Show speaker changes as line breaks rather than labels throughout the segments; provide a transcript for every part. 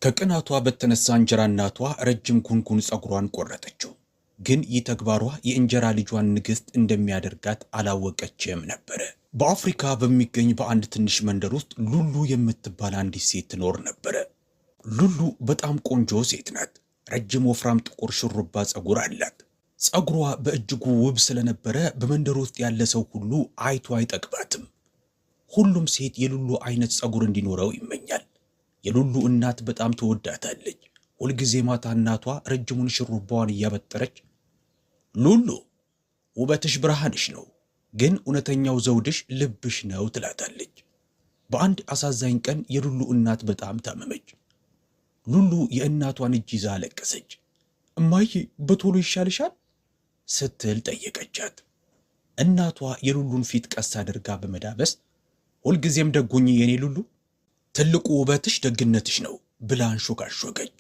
ከቅናቷ በተነሳ እንጀራ እናቷ ረጅም ጉንጉን ጸጉሯን ቆረጠችው። ግን ይህ ተግባሯ የእንጀራ ልጇን ንግሥት እንደሚያደርጋት አላወቀችም ነበር። በአፍሪካ በሚገኝ በአንድ ትንሽ መንደር ውስጥ ሉሉ የምትባል አንዲት ሴት ትኖር ነበር። ሉሉ በጣም ቆንጆ ሴት ናት። ረጅም ወፍራም ጥቁር ሽሩባ ጸጉር አላት። ጸጉሯ በእጅጉ ውብ ስለነበረ በመንደር ውስጥ ያለ ሰው ሁሉ አይቶ አይጠግባትም። ሁሉም ሴት የሉሉ አይነት ጸጉር እንዲኖረው ይመኛል። የሉሉ እናት በጣም ትወዳታለች። ሁልጊዜ ማታ እናቷ ረጅሙን ሽሩባዋን እያበጠረች ሉሉ ውበትሽ ብርሃንሽ ነው፣ ግን እውነተኛው ዘውድሽ ልብሽ ነው ትላታለች። በአንድ አሳዛኝ ቀን የሉሉ እናት በጣም ታመመች። ሉሉ የእናቷን እጅ ይዛ አለቀሰች። እማዬ በቶሎ ይሻልሻል ስትል ጠየቀቻት። እናቷ የሉሉን ፊት ቀስ አድርጋ በመዳበስ ሁልጊዜም ደጉኝ የኔ ሉሉ፣ ትልቁ ውበትሽ ደግነትሽ ነው ብላ አንሾካሾከች።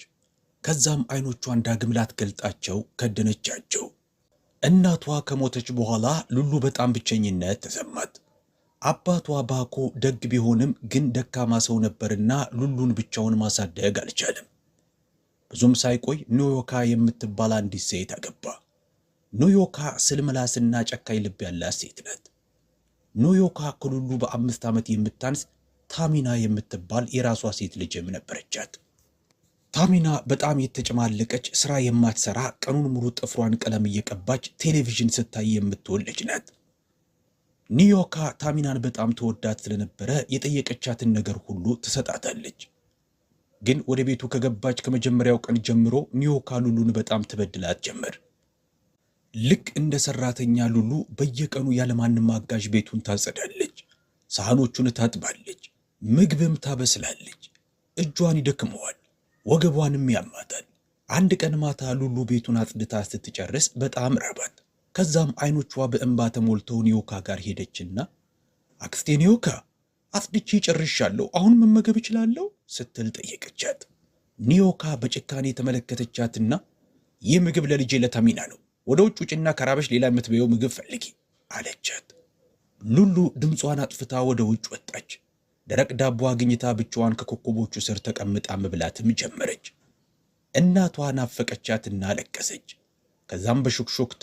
ከዛም አይኖቿን ዳግም ላትገልጣቸው ከደነቻቸው። እናቷ ከሞተች በኋላ ሉሉ በጣም ብቸኝነት ተሰማት። አባቷ ባኮ ደግ ቢሆንም ግን ደካማ ሰው ነበርና ሉሉን ብቻውን ማሳደግ አልቻለም። ብዙም ሳይቆይ ኖዮካ የምትባል አንዲት ሴት አገባ። ኖዮካ ስልምላስና ጨካኝ ልብ ያላት ሴት ናት። ኖዮካ ከሉሉ በ5 ዓመት የምታንስ ታሚና የምትባል የራሷ ሴት ልጅም ነበረቻት። ታሚና በጣም የተጨማለቀች ስራ የማትሰራ ቀኑን ሙሉ ጥፍሯን ቀለም እየቀባች ቴሌቪዥን ስታይ የምትውል ልጅ ናት። ኒዮካ ታሚናን በጣም ተወዳት ስለነበረ የጠየቀቻትን ነገር ሁሉ ትሰጣታለች። ግን ወደ ቤቱ ከገባች ከመጀመሪያው ቀን ጀምሮ ኒዮካ ሉሉን በጣም ትበድላት ጀመር። ልክ እንደ ሰራተኛ ሉሉ በየቀኑ ያለማንም አጋዥ ቤቱን ታጸዳለች፣ ሳህኖቹን ታጥባለች፣ ምግብም ታበስላለች። እጇን ይደክመዋል፣ ወገቧንም ያማታል። አንድ ቀን ማታ ሉሉ ቤቱን አጽድታ ስትጨርስ በጣም ራባት። ከዛም አይኖቿ በእንባ ተሞልተው ኒዮካ ጋር ሄደችና አክስቴ ኒዮካ አጽድቼ ጨርሻለሁ፣ አሁን መመገብ እችላለሁ ስትል ጠየቀቻት። ኒዮካ በጭካኔ ተመለከተቻትና ይህ ምግብ ለልጄ ለታሚና ነው፣ ወደ ውጭ ውጭና ከራበሽ ሌላ የምትበየው ምግብ ፈልጊ አለቻት። ሉሉ ድምጿን አጥፍታ ወደ ውጭ ወጣች። ደረቅ ዳቦ አግኝታ ብቻዋን ከኮከቦቹ ስር ተቀምጣ መብላትም ጀመረች። እናቷ ናፈቀቻትና አለቀሰች። ከዛም በሹክሹክታ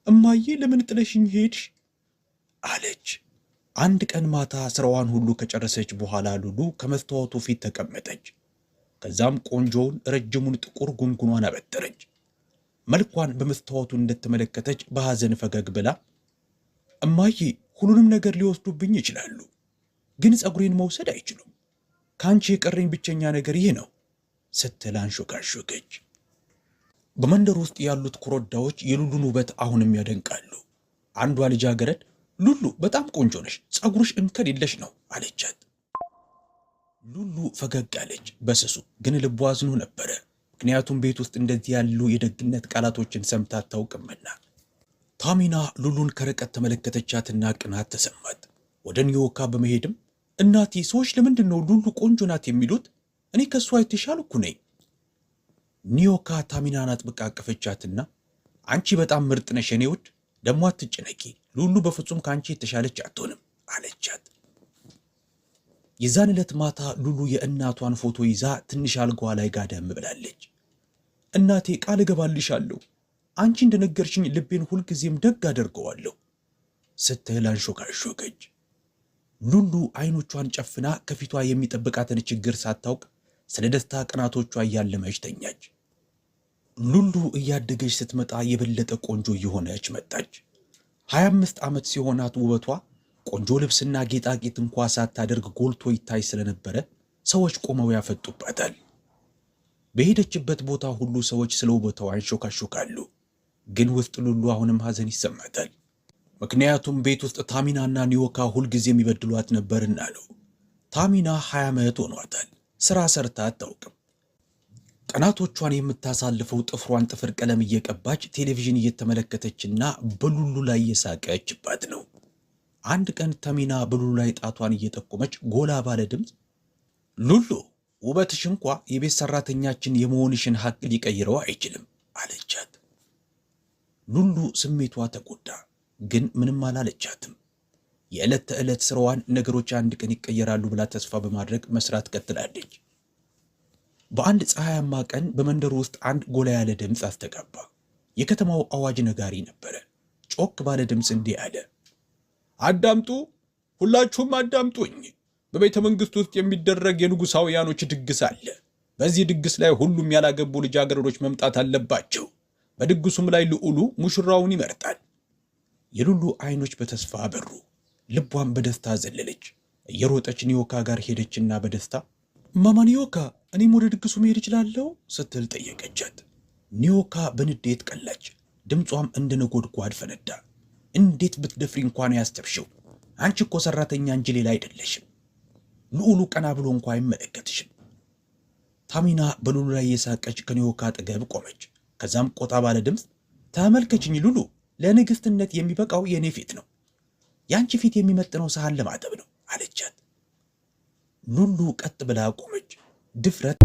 እማዬ ለምን ጥለሽኝ ሄድሽ አለች። አንድ ቀን ማታ ስራዋን ሁሉ ከጨረሰች በኋላ ሉሉ ከመስታወቱ ፊት ተቀመጠች። ከዛም ቆንጆውን ረጅሙን ጥቁር ጉንጉኗን አበጠረች። መልኳን በመስታወቱ እንደተመለከተች በሐዘን ፈገግ ብላ እማዬ ሁሉንም ነገር ሊወስዱብኝ ይችላሉ፣ ግን ጸጉሬን መውሰድ አይችሉም። ከአንቺ የቀረኝ ብቸኛ ነገር ይህ ነው ስትል አንሾካሾከች። በመንደር ውስጥ ያሉት ኮረዳዎች የሉሉን ውበት አሁንም ያደንቃሉ። አንዷ ልጃገረድ ሉሉ በጣም ቆንጆ ነሽ፣ ጸጉርሽ እንከን የለሽ ነው አለቻት። ሉሉ ፈገግ አለች በስሱ፣ ግን ልቧ አዝኖ ነበረ። ምክንያቱም ቤት ውስጥ እንደዚህ ያሉ የደግነት ቃላቶችን ሰምታ አታውቅምና። ታሚና ሉሉን ከርቀት ተመለከተቻትና ቅናት ተሰማት። ወደ ኒዮካ በመሄድም እናቴ ሰዎች ለምንድን ነው ሉሉ ቆንጆ ናት የሚሉት? እኔ ከሷ የተሻልኩ ነኝ። ኒዮካ ታሚናን አጥብቃ አቀፈቻትና አንቺ በጣም ምርጥ ነሽ የኔ ውድ፣ ደግሞ አትጨነቂ፣ ሉሉ በፍጹም ከአንቺ የተሻለች አትሆንም አለቻት። የዛን ዕለት ማታ ሉሉ የእናቷን ፎቶ ይዛ ትንሽ አልጋዋ ላይ ጋደም ብላለች። እናቴ ቃል እገባልሻለሁ፣ አንቺ እንደነገርሽኝ ልቤን ሁልጊዜም ደግ አደርገዋለሁ ስትል አንሾካሾከች። ሉሉ አይኖቿን ጨፍና ከፊቷ የሚጠብቃትን ችግር ሳታውቅ ስለ ደስታ ቀናቶቿ እያለመች ተኛች። ሉሉ እያደገች ስትመጣ የበለጠ ቆንጆ እየሆነች መጣች። 25 ዓመት ሲሆናት ውበቷ ቆንጆ ልብስና ጌጣጌጥ እንኳ ሳታደርግ ጎልቶ ይታይ ስለነበረ ሰዎች ቆመው ያፈጡባታል። በሄደችበት ቦታ ሁሉ ሰዎች ስለ ውበቷ አንሾካሾካሉ። ግን ውስጥ ሉሉ አሁንም ሐዘን ይሰማታል። ምክንያቱም ቤት ውስጥ ታሚናና ኒዮካ ሁልጊዜ የሚበድሏት ነበርና ነው። ታሚና 20 ዓመት ሆኗታል። ስራ ሰርታ አታውቅም። ቀናቶቿን የምታሳልፈው ጥፍሯን ጥፍር ቀለም እየቀባች ቴሌቪዥን እየተመለከተችና በሉሉ ላይ እየሳቀችባት ነው። አንድ ቀን ታሚና በሉሉ ላይ ጣቷን እየጠቆመች ጎላ ባለ ድምፅ ሉሉ ውበትሽ እንኳ የቤት ሰራተኛችን የመሆንሽን ሐቅ ሊቀይረው አይችልም አለቻት። ሉሉ ስሜቷ ተጎዳ፣ ግን ምንም አላለቻትም። የዕለት ተዕለት ስራዋን ነገሮች አንድ ቀን ይቀየራሉ ብላ ተስፋ በማድረግ መስራት ቀጥላለች። በአንድ ፀሐያማ ቀን በመንደሩ ውስጥ አንድ ጎላ ያለ ድምፅ አስተጋባ። የከተማው አዋጅ ነጋሪ ነበረ። ጮክ ባለ ድምፅ እንዲህ አለ። አዳምጡ፣ ሁላችሁም አዳምጡኝ። በቤተ መንግሥት ውስጥ የሚደረግ የንጉሳውያኖች ድግስ አለ። በዚህ ድግስ ላይ ሁሉም ያላገቡ ልጃገረዶች መምጣት አለባቸው። በድግሱም ላይ ልዑሉ ሙሽራውን ይመርጣል። የሉሉ አይኖች በተስፋ አበሩ። ልቧን በደስታ ዘለለች። እየሮጠች ኒዮካ ጋር ሄደችና በደስታ ማማ ኒዮካ፣ እኔም ወደ ድግሱ መሄድ እችላለሁ ስትል ጠየቀቻት። ኒዮካ በንዴት ቀላች። ድምጿም እንደ ነጎድጓድ ፈነዳ። እንዴት ብትደፍሪ እንኳን ያስተብሽው? አንቺ እኮ ሰራተኛ እንጂ ሌላ አይደለሽም። ልዑሉ ቀና ብሎ እንኳ አይመለከትሽም። ታሚና በሉሉ ላይ የሳቀች ከኒዮካ አጠገብ ቆመች። ከዛም ቆጣ ባለ ድምፅ ተመልከችኝ ሉሉ፣ ለንግስትነት የሚበቃው የኔ ፊት ነው። ያንቺ ፊት የሚመጥነው ሳህን ለማጠብ ነው አለቻት። ሉሉ ቀጥ ብላ ቆመች። ድፍረት